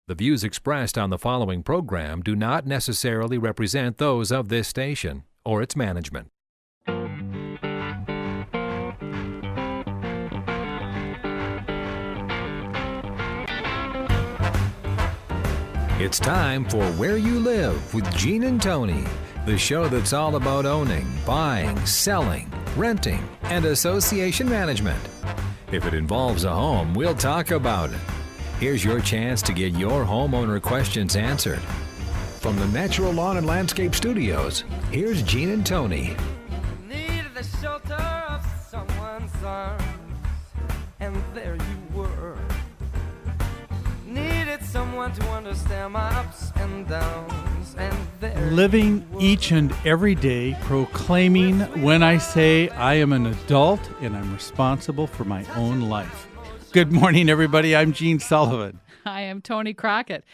The views expressed on the following program do not necessarily represent those of this station or its management. It's time for Where You Live with Gene and Tony, the show that's all about owning, buying, selling, renting, and association management. If it involves a home, we'll talk about it. Here's your chance to get your homeowner questions answered. From the Natural Lawn and Landscape Studios, here's Gene and Tony. Needed the shelter of someone's arms, and there you were. Needed someone to understand my ups and downs, and there Living you were. each and every day, proclaiming when I say I am an adult and I'm responsible for my own life. Good morning, everybody. I'm Gene Sullivan. Hi, I'm Tony Crockett.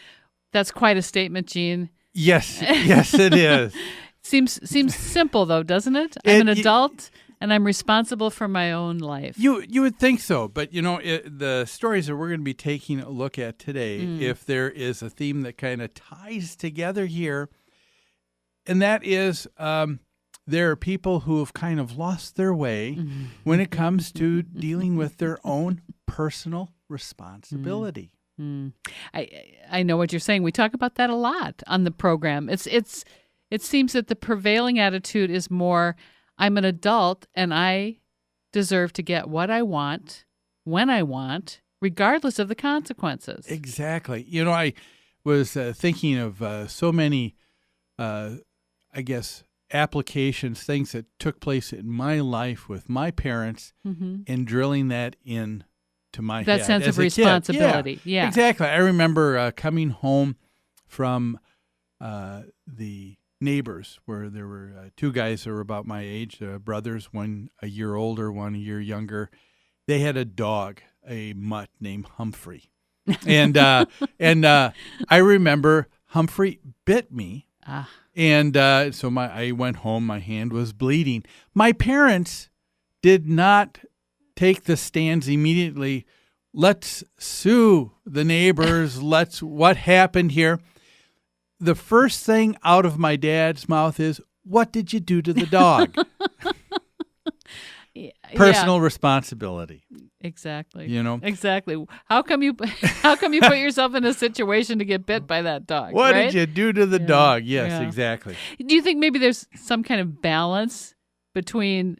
That's quite a statement, Gene. Yes, it is. Seems simple, though, doesn't it? I'm an adult, and I'm responsible for my own life. You would think so, but the stories that we're going to be taking a look at today, if there is a theme that kind of ties together here, and that is there are people who have kind of lost their way when it comes to dealing with their own personal responsibility. I know what you're saying. We talk about that a lot on the program. It seems that the prevailing attitude is more, I'm an adult and I deserve to get what I want, when I want, regardless of the consequences. Exactly. I was thinking of so many, applications, things that took place in my life with my parents and drilling that in to my head. That sense of responsibility. Yeah, exactly. I remember coming home from the neighbors where there were two guys that were about my age, brothers, one a year older, one a year younger. They had a dog, a mutt named Humphrey. And I remember Humphrey bit me. And so I went home, my hand was bleeding. My parents did not take the stands immediately. Let's sue the neighbors. What happened here? The first thing out of my dad's mouth is, what did you do to the dog? Personal responsibility. Exactly. Exactly. How come you put yourself in a situation to get bit by that dog? What right? did you do to the dog? Yes, exactly. Do you think maybe there's some kind of balance between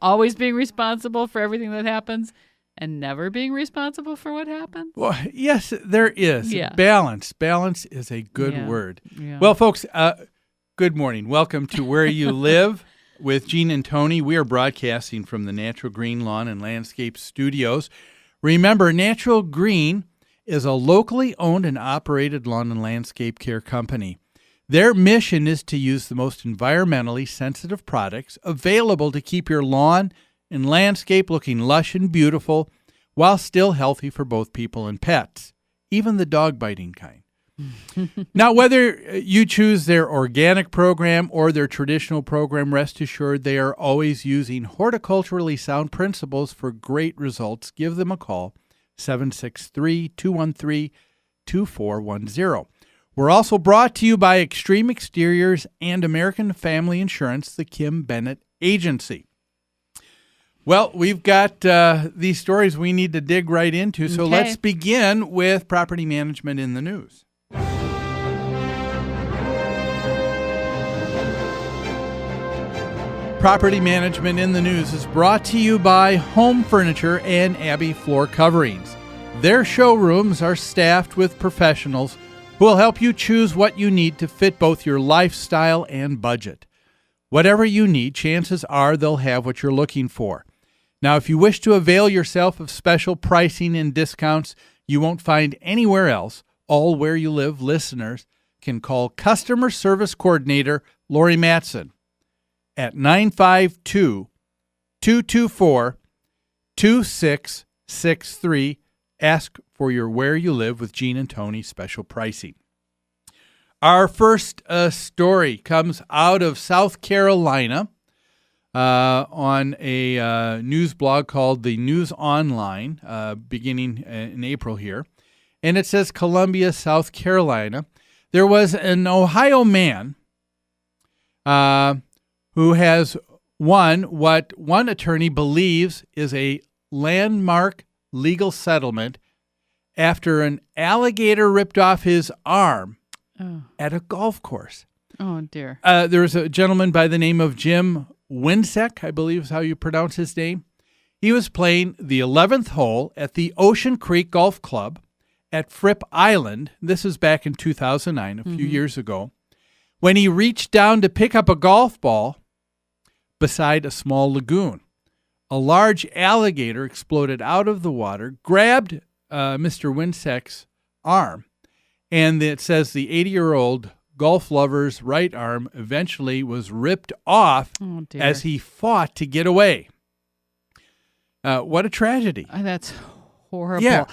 always being responsible for everything that happens and never being responsible for what happens? Well, yes, there is. Yeah. Balance. Balance is a good word. Yeah. Well, folks, good morning. Welcome to Where You Live with Gene and Tony. We are broadcasting from the Natural Green Lawn and Landscape Studios. Remember, Natural Green is a locally owned and operated lawn and landscape care company. Their mission is to use the most environmentally sensitive products available to keep your lawn and landscape looking lush and beautiful while still healthy for both people and pets, even the dog-biting kind. Now, whether you choose their organic program or their traditional program, rest assured they are always using horticulturally sound principles for great results. Give them a call, 763-213-2410. We're also brought to you by Extreme Exteriors and American Family Insurance, the Kim Bennett Agency. Well, we've got these stories we need to dig right into, so let's begin with property management in the news. Property management in the news is brought to you by Home Furniture and Abbey Floor Coverings. Their showrooms are staffed with professionals who will help you choose what you need to fit both your lifestyle and budget. Whatever you need, chances are they'll have what you're looking for. Now, if you wish to avail yourself of special pricing and discounts you won't find anywhere else, all Where You Live listeners can call Customer Service Coordinator Lori Matson at 952-224-2663. Ask for your Where You Live with Gene and Tony special pricing. Our first story comes out of South Carolina on a news blog called The News Online, beginning in April here. and it says Columbia, South Carolina. There was an Ohio man who has won what one attorney believes is a landmark legal settlement after an alligator ripped off his arm at a golf course. Oh, dear. There was a gentleman by the name of Jim Winsek, I believe is how you pronounce his name. He was playing the 11th hole at the Ocean Creek Golf Club at Fripp Island. This is back in 2009, a few years ago, when he reached down to pick up a golf ball beside a small lagoon. A large alligator exploded out of the water, grabbed Mr. Winsek's arm, and it says the 80-year-old golf lover's right arm eventually was ripped off as he fought to get away. What a tragedy. That's horrible. Yeah.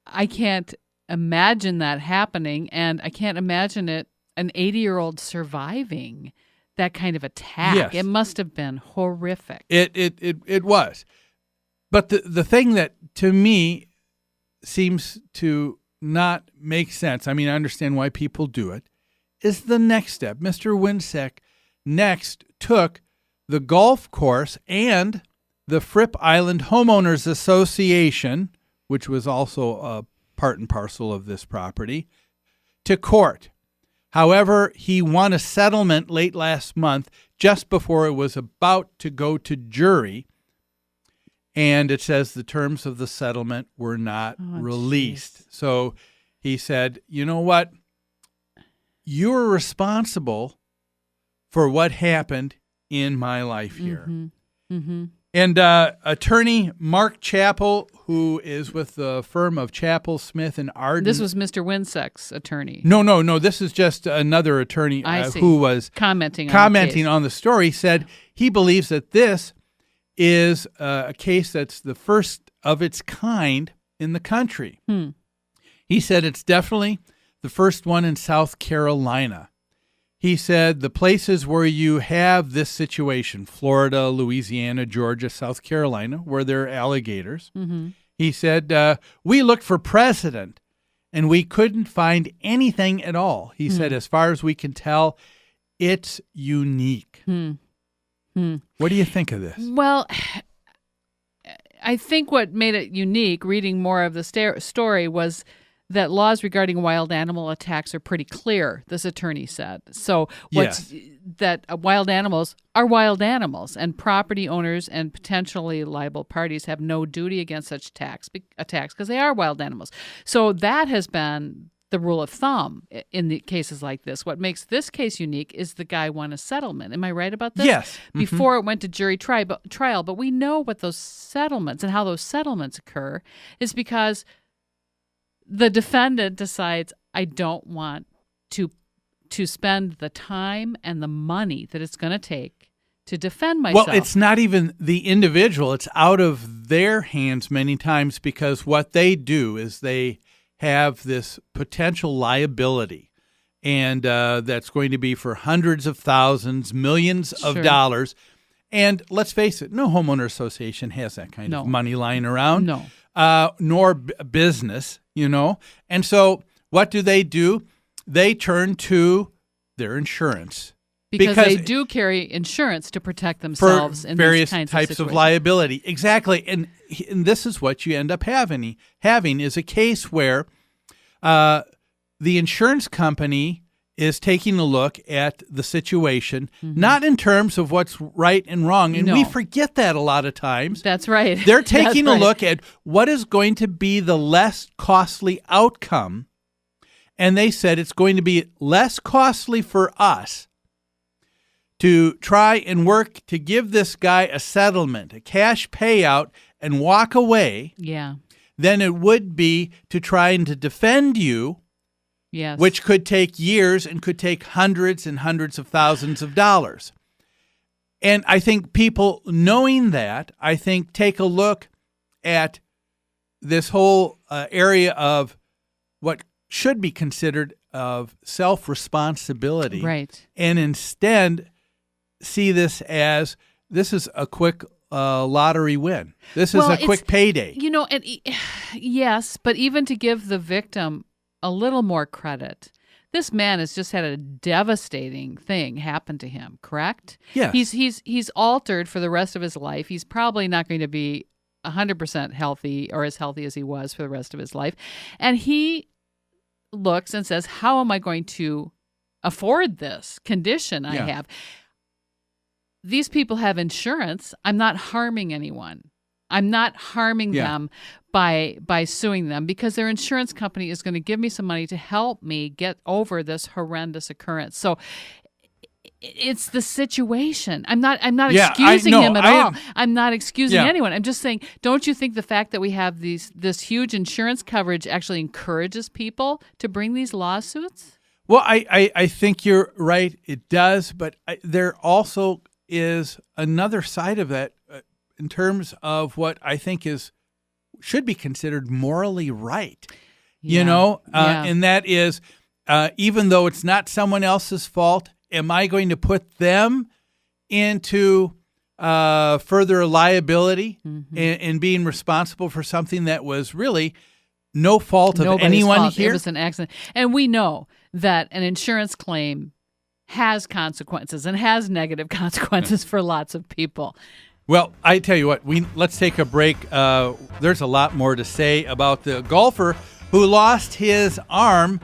I can't imagine that happening, and I can't imagine an 80-year-old surviving that kind of attack. Yes. It must have been horrific. It was. But the thing that, to me, seems to not make sense, I mean, I understand why people do it, is the next step. Mr. Winsek next took the golf course and the Fripp Island Homeowners Association, which was also a part and parcel of this property, to court. However, he won a settlement late last month, just before it was about to go to jury. And it says the terms of the settlement were not released. Geez. So he said, you know what? You're responsible for what happened in my life here. Mm-hmm. Mm-hmm. And attorney Mark Chappell, who is with the firm of Chappell, Smith, and Arden. This was Mr. Winsek's attorney. No. This is just another attorney who was commenting on the story, said he believes that this is a case that's the first of its kind in the country. He said it's definitely the first one in South Carolina. He said the places where you have this situation, Florida, Louisiana, Georgia, South Carolina, where there are alligators, he said, we looked for precedent and we couldn't find anything at all. He said, as far as we can tell, it's unique. What do you think of this? Well, I think what made it unique, reading more of the story, was that laws regarding wild animal attacks are pretty clear, this attorney said. So that wild animals are wild animals, and property owners and potentially liable parties have no duty against such attacks because they are wild animals. So that has been the rule of thumb in the cases like this. What makes this case unique is the guy won a settlement. Am I right about this? Yes. Before it went to jury trial. But we know what those settlements and how those settlements occur is because the defendant decides, I don't want to spend the time and the money that it's going to take to defend myself. Well, it's not even the individual. It's out of their hands many times, because what they do is they have this potential liability, and that's going to be for hundreds of thousands, millions of dollars. And let's face it, no homeowner association has that kind of money lying around. No. Nor business, And so what do? They turn to their insurance. Because they do carry insurance to protect themselves in various these kinds types of of liability. Exactly. And this is what you end up having is a case where the insurance company is taking a look at the situation, not in terms of what's right and wrong. And we forget that a lot of times. That's right. They're taking a look at what is going to be the less costly outcome. And they said it's going to be less costly for us to try and work to give this guy a settlement, a cash payout, and walk away than it would be to try and to defend you, which could take years and could take hundreds and hundreds of thousands of dollars. And I think people knowing that, take a look at this whole area of what should be considered of self-responsibility. Right. And instead see this as, this is a quick lottery win. This is Well, a quick payday. You know, and yes, but even to give the victim a little more credit, this man has just had a devastating thing happen to him, correct? Yes. He's altered for the rest of his life. He's probably not going to be 100% healthy or as healthy as he was for the rest of his life. And he looks and says, how am I going to afford this condition I have? These people have insurance. I'm not harming anyone. I'm not harming them by suing them because their insurance company is going to give me some money to help me get over this horrendous occurrence. So it's the situation. I'm not excusing him at all. I'm not excusing anyone. I'm just saying, don't you think the fact that we have this huge insurance coverage actually encourages people to bring these lawsuits? Well, I think you're right. It does, but there also is another side of that in terms of what I think should be considered morally right. And that is, even though it's not someone else's fault, am I going to put them into further liability and being responsible for something that was really no fault of anyone here? It was an accident. And we know that an insurance claim has consequences and has negative consequences for lots of people. Well, I tell you what, let's take a break. There's a lot more to say about the golfer who lost his arm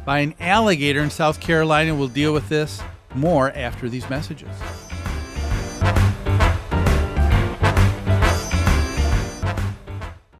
by an alligator in South Carolina. We'll deal with this more after these messages.